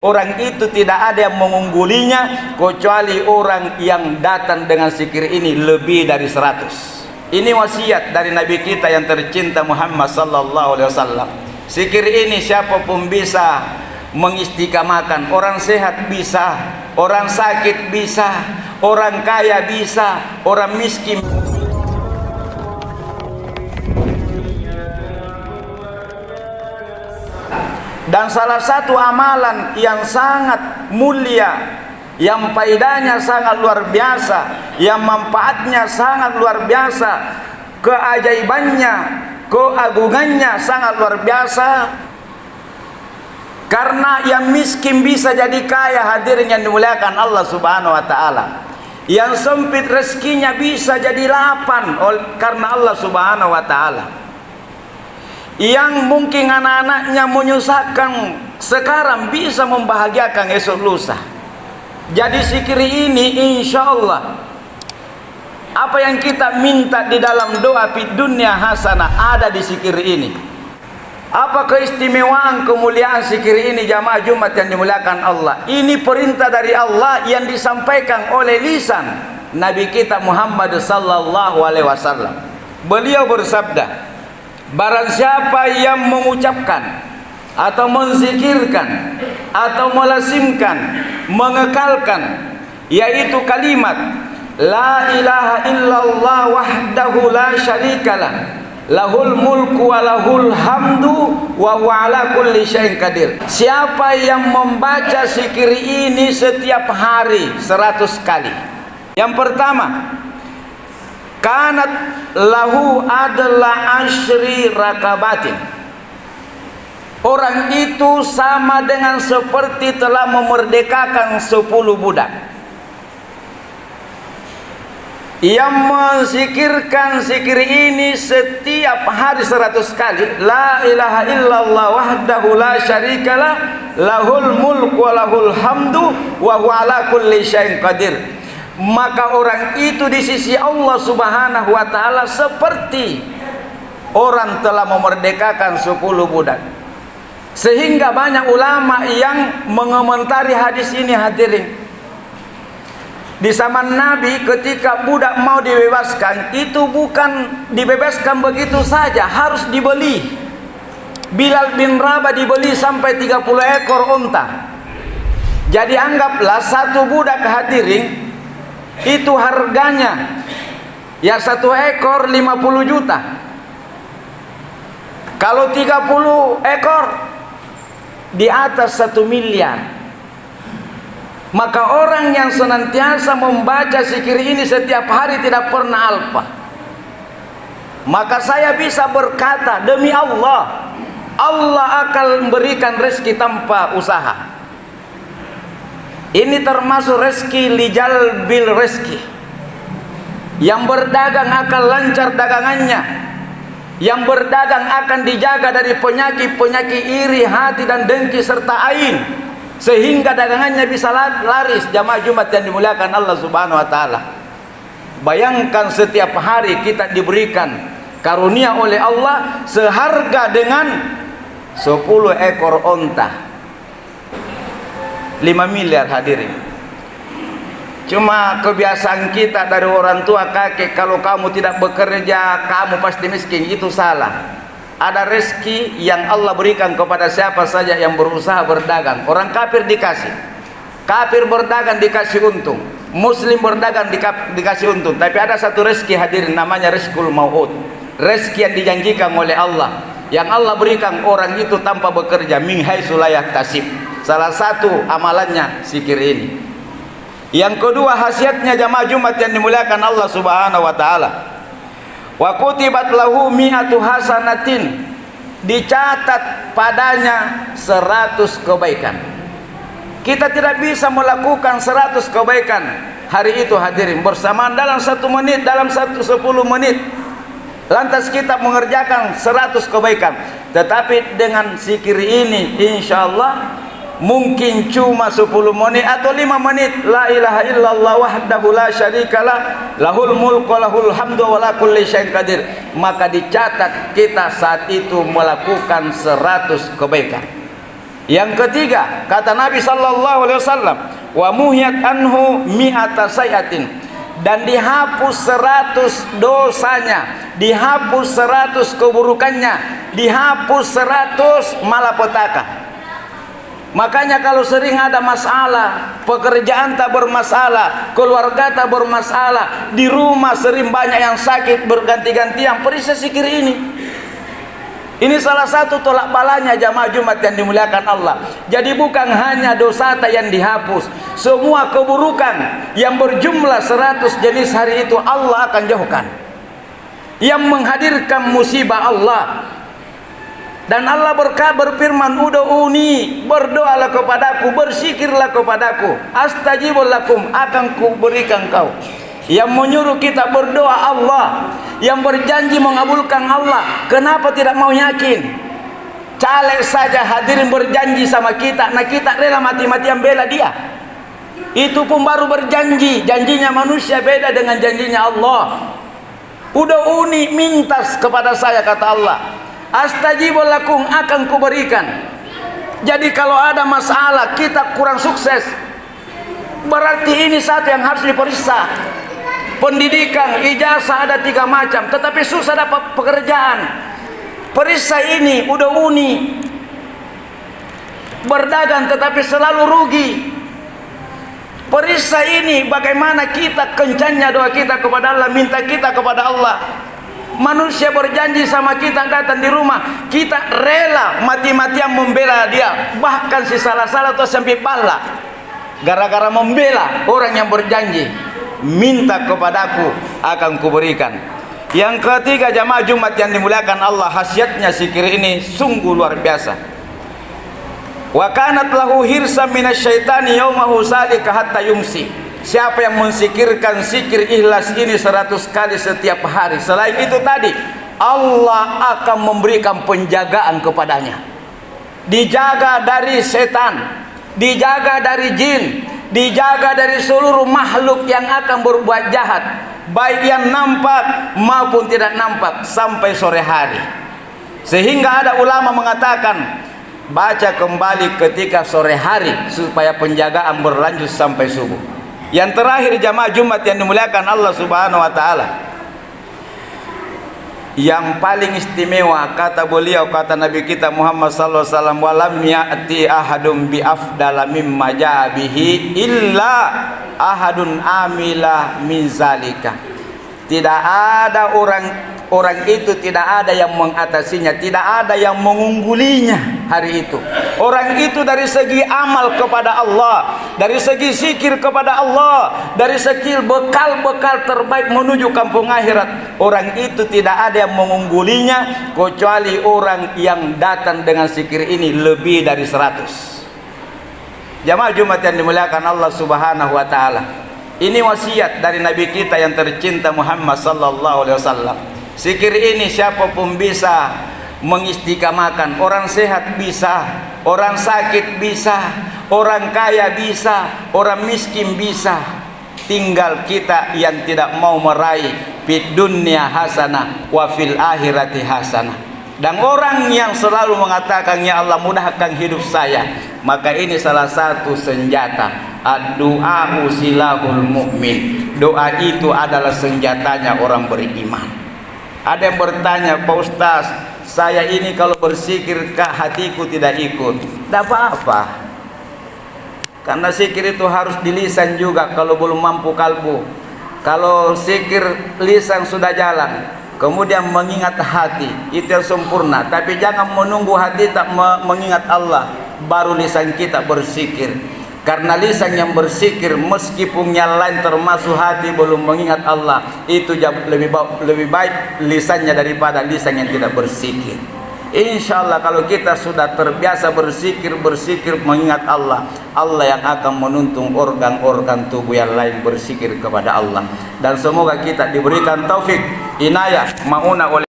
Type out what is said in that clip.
Orang itu tidak ada yang mengunggulinya kecuali orang yang datang dengan zikir ini lebih dari 100. Ini wasiat dari Nabi kita yang tercinta Muhammad sallallahu alaihi wasallam. Zikir ini siapapun bisa mengistiqamahkan. Orang sehat bisa, orang sakit bisa, orang kaya bisa, orang miskin. Dan salah satu amalan yang sangat mulia, yang faedahnya sangat luar biasa, yang manfaatnya sangat luar biasa, keajaibannya, keagungannya sangat luar biasa. Karena yang miskin bisa jadi kaya, hadirin yang dimuliakan Allah Subhanahu wa taala. Yang sempit rezekinya bisa jadi lapang karena Allah Subhanahu wa taala. Yang mungkin anak-anaknya menyusahkan sekarang bisa membahagiakan esok lusa. Jadi zikir ini insya Allah apa yang kita minta di dalam doa fid dunya hasanah ada di zikir ini. Apa keistimewaan kemuliaan zikir ini jamaah Jumat yang dimuliakan Allah? Ini perintah dari Allah yang disampaikan oleh lisan Nabi kita Muhammad sallallahu alaihi wasallam. Beliau bersabda, barang siapa yang mengucapkan atau menzikirkan atau melazimkan, mengekalkan, yaitu kalimat la ilaha illallah wahdahu la syarikalah, lahul mulku wa lahul hamdu wa huwa ala kulli syai'in qadir. Siapa yang membaca zikir ini setiap hari 100 kali. Yang pertama, kanat lahu adalah asyri rakabatin. Orang itu sama dengan seperti telah memerdekakan 10 budak. Yang menzikirkan zikir ini setiap hari 100 kali, la ilaha illallah wahdahu la syarikalah, lahul mulku wa lahul hamdu wa huwa ala kulli syai'in qadir. Maka orang itu di sisi Allah Subhanahu wa taala seperti orang telah memerdekakan 10 budak. Sehingga banyak ulama yang mengomentari hadis ini, hadirin. Di zaman Nabi ketika budak mau dibebaskan, itu bukan dibebaskan begitu saja, harus dibeli. Bilal bin Rabah dibeli sampai 30 ekor unta. Jadi anggaplah satu budak, hadirin, itu harganya ya 1 ekor 50 juta. Kalau 30 ekor di atas 1 miliar. Maka orang yang senantiasa membaca zikir ini setiap hari tidak pernah alpa. Maka saya bisa berkata, demi Allah, Allah akan memberikan rezeki tanpa usaha. Ini termasuk rezeki lijal bil rezeki. Yang berdagang akan lancar dagangannya. Yang berdagang akan dijaga dari penyakit-penyakit iri hati dan dengki serta ain, sehingga dagangannya bisa laris. Jamaah Jumat yang dimuliakan Allah Subhanahu wa taala. Bayangkan setiap hari kita diberikan karunia oleh Allah seharga dengan 10 ekor onta. 5 miliar, hadirin. Cuma kebiasaan kita dari orang tua kakek, kalau kamu tidak bekerja kamu pasti miskin. Itu salah. Ada rezeki yang Allah berikan kepada siapa saja yang berusaha berdagang. Orang kafir dikasih, kafir berdagang dikasih untung, muslim berdagang dikasih untung. Tapi ada satu rezeki, hadirin, namanya rizqul mau'ud. Rezeki yang dijanjikan oleh Allah, yang Allah berikan orang itu tanpa bekerja, min haitsu la yahtasib. Salah satu amalannya zikir ini. Yang kedua, khasiatnya jamaah Jumat yang dimuliakan Allah Subhanahu wa taala. Wa kutibat lahu mi'atu hasanatin, dicatat padanya 100 kebaikan. Kita tidak bisa melakukan 100 kebaikan hari itu, hadirin, bersamaan dalam 1 menit, dalam 10 menit. Lantas kita mengerjakan 100 kebaikan. Tetapi dengan zikir ini insyaallah mungkin cuma 10 menit atau 5 menit. La ilaha illallah wahdahu la syarikalah, lahul mulku wa lahul hamdu wa la kulli syai'in qadir. Maka dicatat kita saat itu melakukan 100 kebaikan. Yang ketiga, kata Nabi sallallahu alaihi wasallam, wa muhyat anhu mi'ata sayatin, dan dihapus 100 dosanya, dihapus 100 keburukannya, dihapus 100 malapetaka. Makanya kalau sering ada masalah, pekerjaan tak bermasalah, keluarga tak bermasalah, di rumah sering banyak yang sakit berganti-gantian, periksa zikir ini. Ini salah satu tolak balanya jamaah Jumat yang dimuliakan Allah. Jadi bukan hanya dosa yang dihapus, semua keburukan yang berjumlah 100 jenis hari itu Allah akan jauhkan. Yang menghadirkan musibah Allah. Dan Allah berfirman, ud'uni, berdoalah kepadaku, berzikirlah kepadaku, astajibul lakum, akan kuberikan kau. Yang menyuruh kita berdoa Allah, yang berjanji mengabulkan Allah. Kenapa tidak mau yakin? Caleg saja hadirin berjanji sama kita, nah kita rela mati-matian bela dia. Itu pun baru berjanji. Janjinya manusia beda dengan janjinya Allah. Ud'uni, minta kepada saya, kata Allah. Astajibul lakum, akan kuberikan. Jadi kalau ada masalah kita kurang sukses, berarti ini satu yang harus diperiksa. Pendidikan, ijazah ada 3 macam, tetapi susah dapat pekerjaan. Periksa ini, ud'uni. Berdagang tetapi selalu rugi. Periksa ini, bagaimana kita kencangnya doa kita kepada Allah, minta kita kepada Allah. Manusia berjanji sama kita, datang di rumah, kita rela mati-matian membela dia, bahkan si salah-salah atau sampai pala, gara-gara membela orang yang berjanji. Minta kepadaku, akan kuberikan. Yang ketiga jamaah Jumat yang dimuliakan Allah, khasiatnya zikir ini sungguh luar biasa. Wa kanat lahu hirsan minasyaitani yaumahu salika hatta yumsi. Siapa yang menzikirkan zikir ikhlas ini 100 kali setiap hari, selain itu tadi Allah akan memberikan penjagaan kepadanya. Dijaga dari setan, dijaga dari jin, dijaga dari seluruh makhluk yang akan berbuat jahat, baik yang nampak maupun tidak nampak, sampai sore hari. Sehingga ada ulama mengatakan, baca kembali ketika sore hari supaya penjagaan berlanjut sampai subuh. Yang terakhir jamaah Jumat yang dimuliakan Allah Subhanahu wa taala, yang paling istimewa kata beliau, kata Nabi kita Muhammad sallallahu alaihi wasallam, walam ya'ti ahadun bi afdala mimma ja'a bihi illa ahadun amila min zalika. Tidak ada orang itu, tidak ada yang mengatasinya, tidak ada yang mengunggulinya hari itu. Orang itu dari segi amal kepada Allah, dari segi zikir kepada Allah, dari segi bekal-bekal terbaik menuju kampung akhirat, orang itu tidak ada yang mengunggulinya kecuali orang yang datang dengan zikir ini lebih dari 100. Jamaah Jumat yang dimuliakan Allah Subhanahu wa taala, ini wasiat dari Nabi kita yang tercinta Muhammad sallallahu alaihi wasallam. Zikir ini siapapun bisa mengistiqamahkan. Orang sehat bisa, orang sakit bisa, orang kaya bisa, orang miskin bisa. Tinggal kita yang tidak mau meraih fid dunya hasanah wa fil akhirati hasanah. Dan orang yang selalu mengatakan, ya Allah mudahkan hidup saya, maka ini salah satu senjata. Ad-du'a silahul mu'min. Doa itu adalah senjatanya orang beriman. Ada yang bertanya, Pak Ustaz, saya ini kalau berzikir hatiku tidak ikut. Tidak apa-apa, karena zikir itu harus di lisan juga kalau belum mampu kalbu. Kalau zikir lisan sudah jalan, kemudian mengingat hati, itu yang sempurna. Tapi jangan menunggu hati tak mengingat Allah baru lisan kita berzikir. Karena lisan yang berzikir meskipun yang lain termasuk hati belum mengingat Allah, itu lebih baik lisannya daripada lisan yang tidak berzikir. Insya Allah kalau kita sudah terbiasa berzikir mengingat Allah, Allah yang akan menuntun organ-organ tubuh yang lain berzikir kepada Allah. Dan semoga kita diberikan taufik, inayah, maunah oleh